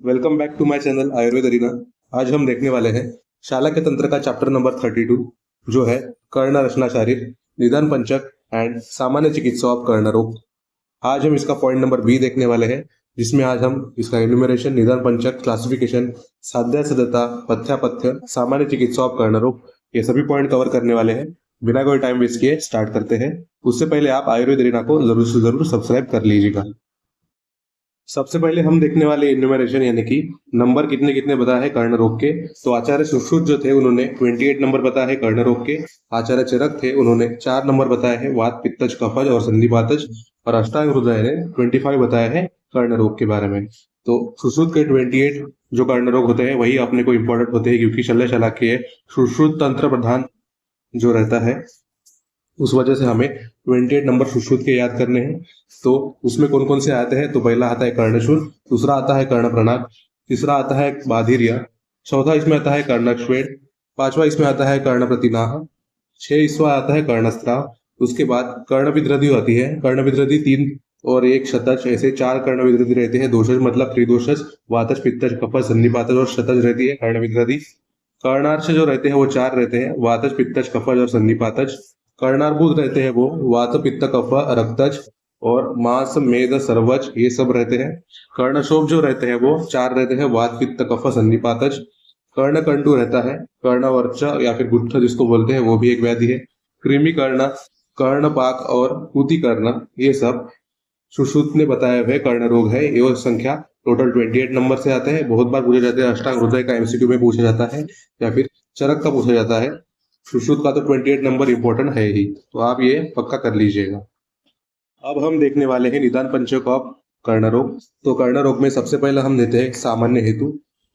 Welcome back to my channel Ayurveda arena. आज हम देखने वाले हैं शालाक्य तंत्र का चैप्टर नंबर 32 जो है कर्ण रचना शारीर, निदान पंचक एंड सामान्य चिकित्सा ऑफ कर्ण रोग। आज हम इसका पॉइंट नंबर बी देखने वाले हैं, जिसमें आज हम इसका एन्यूमरेशन, निदान पंचक, क्लासिफिकेशन, साध्यासाध्यता, पथ्यापथ्य, सामान्य चिकित्सा ऑफ कर्ण रोग, ये सभी पॉइंट कवर करने वाले हैं। बिना कोई टाइम वेस्ट किए स्टार्ट करते हैं। उससे पहले आप आयुर्वेद अरीना को जरूर से जरूर सब्सक्राइब कर लीजिएगा। सबसे पहले हम देखने वाले इन्यूमरेशन यानी कि नंबर कितने कितने बताए हैं कर्ण रोग के। तो आचार्य सुश्रुत जो थे उन्होंने 28 नंबर बताए हैं कर्ण रोग के। आचार्य चरक थे, उन्होंने 4 नंबर बताए हैं वात पित्तज कफज और संधिपातज। और अष्टांग हृदय ने 25 बताया है कर्ण रोग के बारे में। तो सुश्रुत के 28 जो कर्ण रोग होते हैं वही अपने को इंपॉर्टेंट होते हैं, क्योंकि शल्य शलाक्य सुश्रुत तंत्र प्रधान जो रहता है, उस वजह से हमें 28 नंबर सुश्रुत के याद करने हैं। तो उसमें कौन कौन से आते हैं, तो पहला आता है कर्णशूल, दूसरा आता है कर्ण प्रणाग, तीसरा आता है बाधिरिया, चौथा इसमें आता है कर्णश्वेद, पांचवा इसमें आता है कर्ण प्रतिनाह, 6वां आता है कर्णस्त्राव। उसके बाद कर्ण विद्रधि आती है। कर्ण विद्रधि 3 और 1 शतज, ऐसे 4 कर्ण विद्रधि रहते हैं। दोषज मतलब त्रिदोषज, वातज पित्तज कफज संधिपातज और शतज रहती है कर्ण विद्रधि। कर्णार्श जो रहते हैं वो 4 रहते हैं, वातज पित्तज कफज और संधिपातज। कर्णार्बुद रहते हैं वो वात पित्त कफ रक्तज और मांस मेद सर्वज, ये सब रहते हैं। कर्णशोभ जो रहते हैं वो 4 रहते हैं, वात पित्त कफ संधिपातज। कर्णकंटु रहता है, कर्णवर्च या फिर गुत्थ जिसको बोलते हैं वो भी एक व्याधि है। कृमि कर्ण, कर्णपाक और पूति कर्ण, ये सब सुश्रुत ने बताए हुए कर्ण रोग है। ये संख्या टोटल 28 नंबर से आते हैं। बहुत बार पूछे जाते हैं, अष्टांग हृदय का एमसीक्यू में पूछा जाता है या फिर चरक का पूछा जाता है। सुश्रुत का तो 28 नंबर इंपॉर्टेंट है ही, तो आप ये पक्का कर लीजिएगा। अब हम देखने वाले हैं निदान पंचक ऑफ कर्ण रोग। तो कर्ण रोग में सबसे पहले हम देते हैं सामान्य हेतु।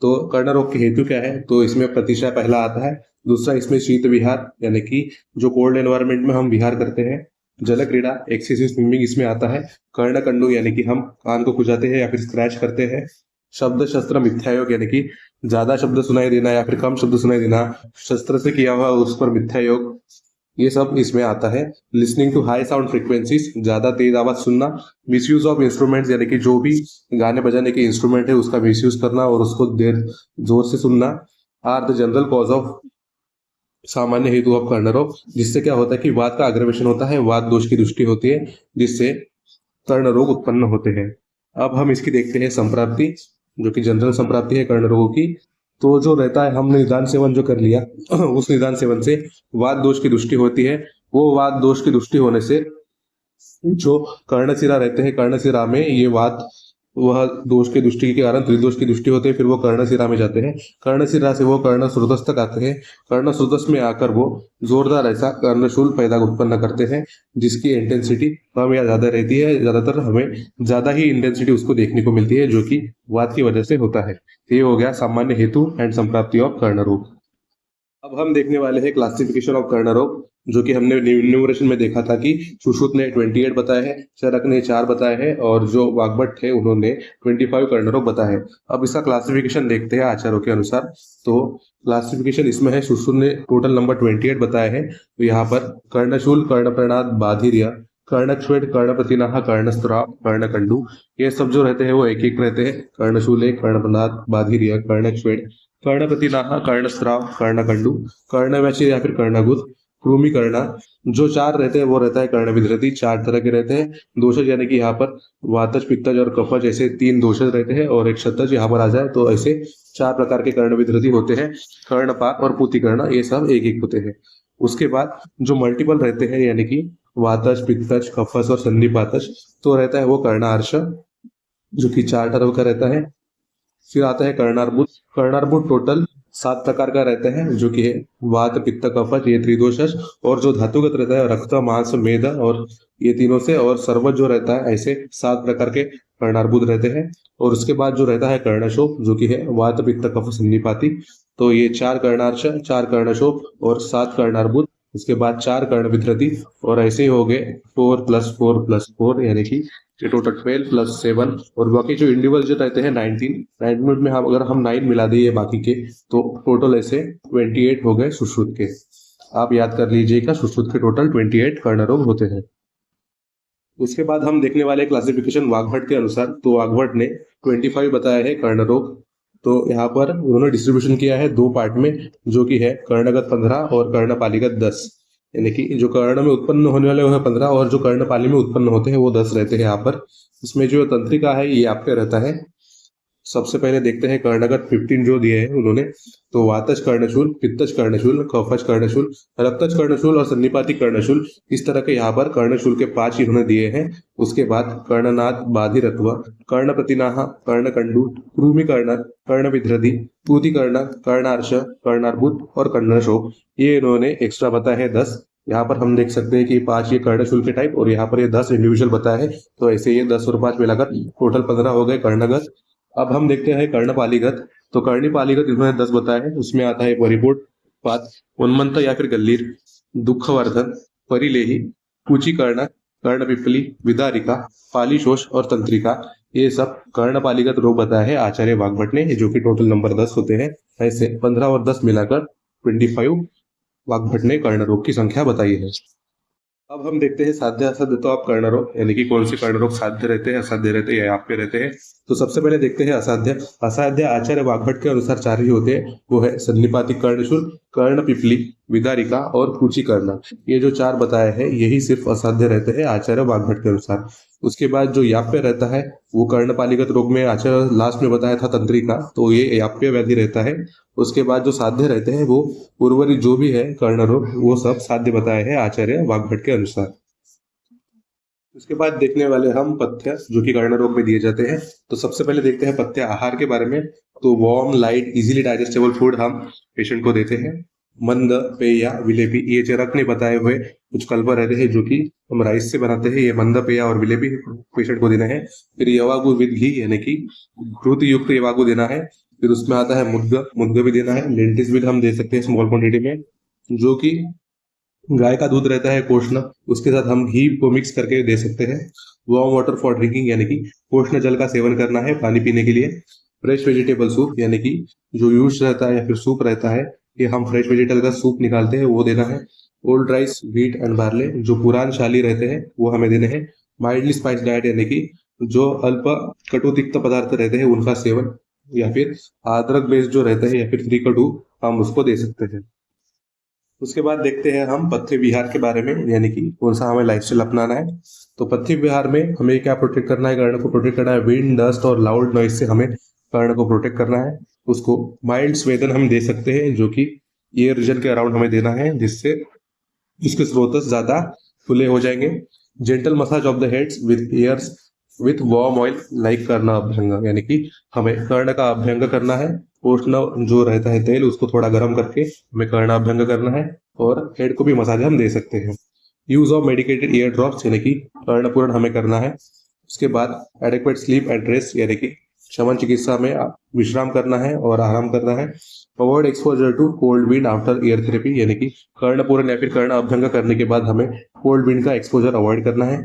तो कर्ण रोग के हेतु क्या है, तो इसमें प्रतिशय पहला आता है। दूसरा इसमें शीत विहार यानी कि जो कोल्ड एनवायरनमेंट में हम विहार करते हैं। जल क्रीड़ा एक्सेसिव स्विमिंग इसमें आता है। कर्ण कंडू यानी कि हम कान को खुजाते हैं या फिर स्क्रैच करते हैं। शब्द शस्त्र मिथ्यायोग यानी कि ज्यादा शब्द सुनाई देना या फिर कम शब्द सुनाई देना, शस्त्र से किया हुआ उस पर मिथ्यायोग, ये सब इसमें आता है। Listening to high sound frequencies, ज्यादा तेज आवाज सुनना। मिसयूज ऑफ इंस्ट्रूमेंट्स यानी कि जो भी गाने बजाने के इंस्ट्रूमेंट है उसका मिसयूज करना और उसको देर जोर से सुनना। Are the general cause of सामान्य हेतु ऑफ कर्ण रोग, जिससे क्या होता है कि वात का अग्रवेशन होता है, वात दोष की दृष्टि होती है, जिससे कर्ण रोग उत्पन्न होते हैं। अब हम इसकी देखते हैं संप्राप्ति, जो कि जनरल संप्राप्ति है कर्ण रोगों की। तो जो रहता है, हमने निदान सेवन जो कर लिया उस निदान सेवन से वात दोष की दृष्टि होती है। वो वात दोष की दृष्टि होने से जो कर्णशिरा रहते हैं, कर्णशिरा में ये वात वह दोष के दृष्टि के कारण त्रिदोष की दृष्टि होते हैं, फिर वो कर्णशिरा में जाते हैं। कर्णशिरा से वो कर्ण स्रोतस तक आते हैं। कर्ण स्रोतस में आकर वो जोरदार ऐसा कर्णशूल पैदा उत्पन्न करते हैं, जिसकी इंटेंसिटी कम या ज्यादा रहती है। ज्यादातर हमें ज्यादा ही इंटेंसिटी उसको देखने को मिलती है, जो कि वात की वजह से होता है। ये हो गया सामान्य हेतु एंड संप्राप्ति ऑफ कर्ण रोग। अब हम देखने वाले हैं क्लासिफिकेशन ऑफ कर्ण रोग, जो कि हमने न्यूमरेशन में देखा था कि सुश्रुत ने 28 बताए हैं, चरक ने 4 बताए हैं और जो वाग्भट थे उन्होंने 25 कर्ण रोग बताए हैं। अब इसका क्लासिफिकेशन देखते हैं आचार्यों के अनुसार। तो क्लासिफिकेशन इसमें है, सुश्रुत ने टोटल नंबर 28 बताए हैं। तो यहाँ पर कर्णशूल, कर्ण प्रणाद, बाधिरिया, कर्णश्वेद, कर्ण प्रतिनाह, कर्णस्त्राव, कर्णकंडू, ये सब जो रहते हैं वो एक एक रहते हैं। कर्णशूल एक, कर्ण प्रणाद, बाधिरिया, कर्णश्वेद, कर्ण प्रतिनाह, कर्णस्त्राव, कर्णकंडू, कर्णव्याची या फिर कर्णगुद, कृमि कर्णा। जो 4 रहते हैं वो रहता है कर्ण विद्रति। 4 तरह के रहते हैं। दोषज यानी कि यहाँ पर वातज पित्तज और कफज, ऐसे 3 दोषज रहते हैं और एक शतज यहाँ पर आ जाए, तो ऐसे 4 प्रकार के कर्ण विद्रति होते हैं। कर्णपाक और पूति कर्ण, ये सब एक एक होते हैं। उसके बाद जो मल्टीपल रहते हैं यानी कि वातज पित्तज कफज और संधिपातज, तो रहता है वो कर्णार्श, जो कि 4 तरह का रहता है। फिर आता है कर्णार्बुद। कर्णार्बुद टोटल 7 प्रकार का रहता है, जो कि है वात पित्त कफज, ये त्रिदोषज, और जो धातुगत रहता है रक्त मांस मेद, और ये तीनों से, और सर्वज जो रहता है, ऐसे 7 प्रकार के कर्णार्बुद रहते हैं। और उसके बाद जो रहता है कर्णशोभ, जो कि है वात पित्त कफ संधिपाती। तो ये 4 कर्णार्श, 4 कर्णशोभ और 7 कर्णार्बुद। उसके बाद 4 कर्ण विधृति, और ऐसे ही हो गए 4 + 4 + 4 यानी कि ये टोटल 12 + 7। और बाकी जो इंडिविजुअल जो रहते हैं 19 में हम अगर हम 9 मिला दिए बाकी के, तो टोटल ऐसे 28 हो गए सुश्रुत के। आप याद कर लीजिएगा, सुश्रुत के टोटल 28 कर्ण रोग होते हैं। उसके बाद हम देखने वाले क्लासिफिकेशन वाघभट के अनुसार। तो वाघभट ने 25 बताया है कर्ण रोग। तो यहाँ पर उन्होंने डिस्ट्रीब्यूशन किया है दो पार्ट में, जो कि है कर्णगत 15 और कर्णपालीगत 10। यानी कि जो कर्ण में उत्पन्न होने वाले वो है 15 और जो कर्णपाली में उत्पन्न होते हैं वो 10 रहते हैं यहाँ पर। इसमें जो तंत्रिका है ये आपके रहता है। सबसे पहले देखते हैं कर्णगत 15 जो दिए हैं उन्होंने। तो वातज कर्णशूल, पित्तज कर्णशूल, कफज कर्णशूल, रक्तज कर्णशूल और सन्निपाती कर्णशूल, इस तरह के यहाँ पर कर्णशूल के 5 इन्होंने दिए हैं। उसके बाद कर्णनाद, बाधिरत्व, कर्ण प्रतिनाह, कर्णकंडू, कृमिकर्ण, कर्ण विधृति, पूतिकर्ण, कर्णार्श, कर्णार्बुद और कर्णशोक, ये इन्होंने एक्स्ट्रा बताया है 10। यहाँ पर हम देख सकते हैं कि 5 ये कर्णशूल के टाइप और यहाँ पर ये 10 इंडिविजुअल बताया है। तो ऐसे ये 10 और 5 मिलाकर टोटल 15 हो गए कर्णगत। अब हम देखते हैं कर्णपालीगत। तो कर्णपालीगत इन्होंने 10 बताया है। उसमें आता है परिपोट, पात, उन्मंत या फिर गल्लीर, दुखवर्धन, परिलेही, कुचीकर्ण, कर्णपिप्पली, विदारिका, पालीशोष और तंत्रिका, ये सब कर्णपालीगत रोग बताया है आचार्य वाघभट ने, जो कि टोटल नंबर 10 होते हैं। ऐसे 15 और 10 मिलाकर 25 वाघभट ने कर्ण रोग की संख्या बताई है। अब हम देखते हैं साध्य असाध्य। तो आप कर्ण रोग यानी कि कौन से कर्ण रोग साध्य रहते हैं, असाध्य रहते हैं या आप पे रहते हैं। तो सबसे पहले देखते हैं असाध्य। असाध्य आचार्य वाघभट के अनुसार 4 ही होते हैं। वो है सन्निपाती कर्णशूल, कर्ण पिपली, विदारिका और कुचीकर्ण। ये जो 4 बताए हैं यही सिर्फ असाध्य रहते हैं आचार्य वाघभट के अनुसार। उसके बाद जो याप्य रहता है वो कर्णपालीगत रोग में आचार्य लास्ट में बताया था तंत्रिका, तो ये याप्य व्याधि रहता है। उसके बाद जो साध्य रहते हैं वो उर्वरित जो भी है कर्ण रोग वो सब साध्य बताए हैं आचार्य वाघभट के अनुसार। उसके बाद देखने वाले हम पथ्य जो कि कर्ण रोग में दिए जाते हैं। तो सबसे पहले देखते हैं पथ्य आहार के बारे में। तो warm, light, easily digestible food हम पेशेंट को देते हैं। मंद, पेय, विलेपी, ये चरक ने बताए हुए कुछ कल्प रहते हैं जो कि हम राइस से बनाते हैं। ये मंद, पेय और विलेपी पेशेंट को देना है। फिर यवागु विद घी यानी कि घृत युक्त यवागु देना है। फिर उसमें आता है मुद्ग, मुद्ग भी देना है। लेंटिस भी हम दे सकते हैं स्मॉल क्वांटिटी में, जो कि गाय का दूध रहता है कोष्ण, उसके साथ हम घी को मिक्स करके दे सकते हैं। वार्म वाटर फॉर ड्रिंकिंग यानी कि कोष्ण जल का सेवन करना है पानी पीने के लिए। फ्रेश वेजिटेबल सूप यानी कि जो यूज रहता है या फिर सूप रहता है, ये हम फ्रेश वेजिटेबल का सूप निकालते हैं वो देना है। Old rice, wheat and barley, जो पुरान शाली रहते हैं वो हमें देने हैं। माइल्डली स्पाइस डाइट यानी कि जो अल्प कटु तिक्त पदार्थ रहते हैं उनका सेवन, या फिर अदरक बेस्ड जो रहते हैं या फिर त्रिकटु हम उसको दे सकते हैं। उसके बाद देखते हैं हम पथ्य विहार के बारे में, यानी कि कौन सा हमें लाइफस्टाइल अपनाना है। तो पथ्य विहार में हमें क्या प्रोटेक्ट करना है, कर्ण को प्रोटेक्ट करना है। विंड, डस्ट और लाउड नॉइज से हमें कर्ण को प्रोटेक्ट करना है। उसको माइल्ड स्वेदन हम दे सकते हैं जो कि ईयर रीजन के अराउंड हमें देना है, जिससे उसके स्रोत ज्यादा खुले हो जाएंगे। Gentle massage of the heads with ears with warm oil like karna abhyanga, यानी कि हमें कर्ण का अभ्यंग करना है। उष्ण जो रहता है तेल उसको थोड़ा गर्म करके हमें कर्ण अभ्यंग करना है और हेड को भी मसाज हम दे सकते हैं। Use of medicated ear drops यानी कि कर्णपूरण हमें करना है। उसके बाद एडेक्वेट स्लीप एंड रेस्ट यानी कि शमन चिकित्सा में विश्राम करना है और आराम करना है। Avoid exposure to cold wind after ear therapy, यानी कि कर्णपूरण या फिर कर्ण अभ्यंग करने के बाद हमें कोल्ड विंड का एक्सपोजर अवॉइड करना है।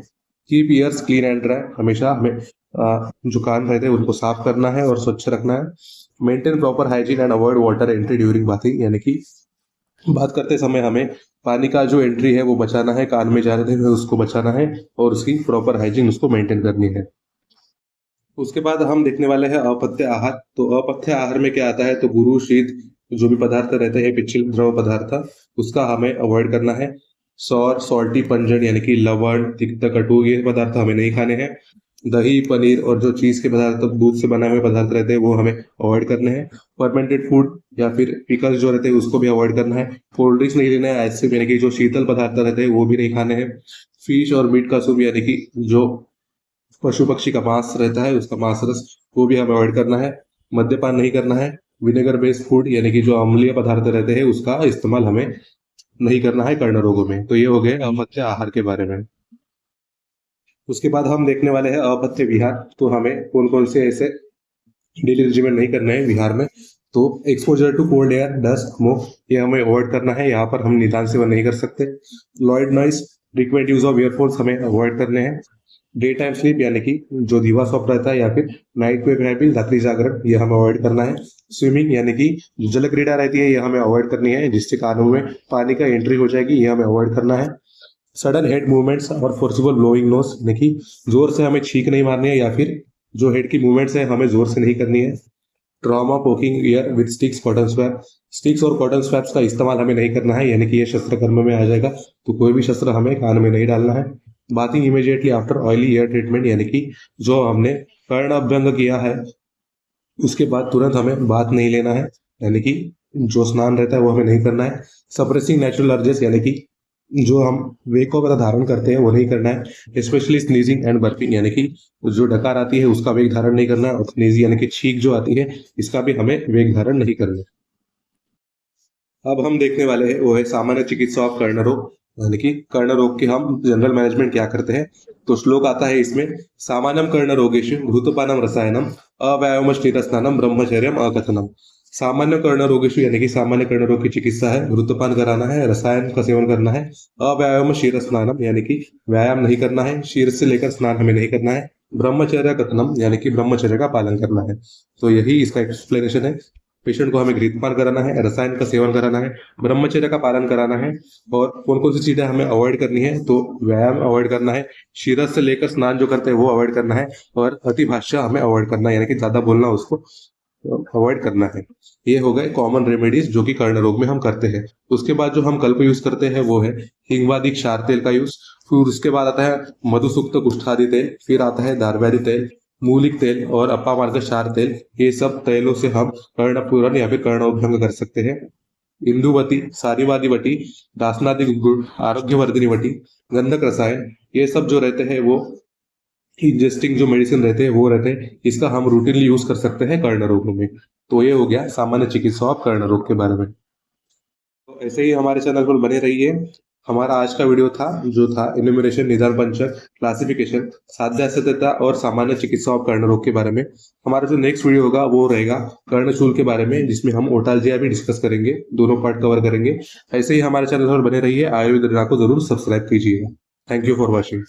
Keep years clean and dry, हमेशा हमें जो कान रहते हैं उनको साफ करना है और स्वच्छ रखना है। Maintain proper hygiene and avoid water entry during bathing, यानी कि बात करते समय हमें पानी का जो एंट्री है वो बचाना है, कान में जा रहे थे उसको बचाना है और उसकी प्रॉपर हाइजीन उसको मेंटेन करनी है। उसके बाद हम देखने वाले हैं अपथ्य आहार। तो अपथ्य आहार में क्या आता है, तो गुरु, शीत, जो भी पदार्थ रहते हैं पिच्छल द्रव पदार्थ, उसका हमें अवॉइड करना है। सौर, सॉल्टी, पंजन यानी कि लवण, तिक्त, कटु, ये पदार्थ हमें नहीं खाने हैं। दही, पनीर और जो चीज के पदार्थ, दूध से बने हुए पदार्थ रहते हैं वो हमें अवॉइड करने हैं। फर्मेंटेड फूड या फिर पिकल्स जो रहते हैं उसको भी अवॉइड करना है। कोल्ड ड्रिंक्स नहीं लेना है। आइसक्रीम यानी कि जो शीतल पदार्थ रहते हैं वो भी नहीं खाने हैं। फिश और मीट का सूप यानी कि जो पशु पक्षी का मांस रहता है उसका मांस रस वो भी हमें अवॉइड करना है। मद्यपान नहीं करना है। विनेगर बेस्ड फूड यानी कि जो अम्लीय पदार्थ रहते हैं उसका इस्तेमाल हमें नहीं करना है कर्ण रोगों में। तो ये हो गए अपथ्य आहार के बारे में। उसके बाद हम देखने वाले हैं अपथ्य विहार। तो हमें कौन कौन से ऐसे डेली रिजिमेंट नहीं करना है विहार में। तो exposure to cold air, dust, smoke, ये हमें अवॉइड करना है। यहाँ पर हम निदान सेवन नहीं कर सकते। Lloyd noise, frequent use of earphones हमें अवॉइड करने हैं। डे टाइम स्लीप यानी कि जो दीवा स्वप्न रहता है या फिर नाइट वेव रैपिंग, रात्रि जागरण, ये हमें अवॉइड करना है। स्विमिंग यानी कि जो जल क्रीड़ा रहती है ये हमें अवॉइड करनी है, जिससे कानों में पानी का एंट्री हो जाएगी, ये हमें अवॉइड करना है। सडन हेड मूवमेंट्स और फोर्सिबल ब्लोइंग नोज, यानी कि जोर से हमें छींक नहीं मारनी है या फिर जो हेड की मूवमेंट्स है हमें जोर से नहीं करनी है। Trauma poking year with sticks cotton swap, sticks और कॉटन स्वैप्स का इस्तेमाल हमें नहीं करना है, यानी कि ये शस्त्र कर्म में आ जाएगा, तो कोई भी शस्त्र हमें कान में नहीं डालना है। Bathing immediately after oily air treatment, यानी कि जो हमने कर्ण अभ्यंग किया है उसके बाद तुरंत हमें बाथ नहीं लेना है, यानी कि जो स्नान रहता है वो हमें नहीं करना है। सप्रेसिंग नेचुरल अर्जेस, यानी कि जो हम वेग वगैरह धारण करते हैं वो नहीं करना है। स्पेशली स्नीजिंग एंड बर्पिंग, यानी कि जो डकार आती है उसका वेग धारण नहीं करना है, और स्नीजी यानी कि छींक जो आती है इसका भी हमें वेग धारण नहीं करना है। अब हम देखने वाले हैं वो है सामान्य चिकित्सा ऑफ कर्ण रोग, यानी कि कर्ण रोग की हम जनरल मैनेजमेंट क्या करते हैं। तो श्लोक आता है इसमें, सामान्यम कर्ण रोगेशु घृतपानम रसायनम अव्यायाम स्नानम ब्रह्मचर्यम अकथनम। सामान्य कर्ण रोगेशु यानी कि सामान्य कर्ण रोग की चिकित्सा है, घृतपान कराना है, रसायन का सेवन करना है, अव्यायाम शीर स्नानम यानी कि व्यायाम नहीं करना है, शीर से लेकर स्नान हमें नहीं करना है, ब्रह्मचर्य कथनम यानी कि ब्रह्मचर्य का पालन करना है। तो यही इसका एक्सप्लेनेशन है। पेशेंट को हमें घृतपान कराना है, रसायन का सेवन कराना है, ब्रह्मचर्य का पालन कराना है, और कौन कौन सी चीजें हमें अवॉइड करनी है, तो व्यायाम अवॉइड करना है, शीरस से लेकर स्नान जो करते हैं वो अवॉइड करना है, और अति भाष्य हमें अवॉइड करना है, यानी कि ज्यादा बोलना उसको अवॉइड करना है। ये हो गए कॉमन रेमेडीज जो कि कर्ण रोग में हम करते हैं। उसके बाद जो हम कल्प यूज करते हैं वो है हिंगवादी क्षार तेल का यूज, फिर उसके बाद आता है मधुसूक्त कुष्ठादि तेल, फिर आता है दारव्याधि तेल, मूलिक तेल और अपामार्ग क्षार तेल। ये सब तेलों से हम कर्ण पूरण या फिर कर्णोभंग कर सकते हैं। इंदुवती, सारीवादी वटी, दासनादि गुड़, आरोग्यवर्धिनी वटी, गंधक रसायन, ये सब जो रहते हैं वो इंजेस्टिंग जो मेडिसिन रहते हैं वो रहते हैं, इसका हम रूटीनली यूज कर सकते हैं कर्ण रोग में। तो ये हो गया सामान्य चिकित्सा ऑफ कर्ण रोग के बारे में। तो ऐसे ही हमारे चैनल पर बने रहिए। हमारा आज का वीडियो था जो था इन्यूमरेशन, निदान पंचक, क्लासिफिकेशन, साध्य असत्यता और सामान्य चिकित्सा ऑफ कर्ण रोग के बारे में। हमारा जो नेक्स्ट वीडियो होगा वो रहेगा कर्णशूल के बारे में, जिसमें हम ओटालजिया भी डिस्कस करेंगे, दोनों पार्ट कवर करेंगे। ऐसे ही हमारे चैनल पर बने रहिए, आयुर्वेद को जरूर सब्सक्राइब कीजिएगा। Thank you for watching.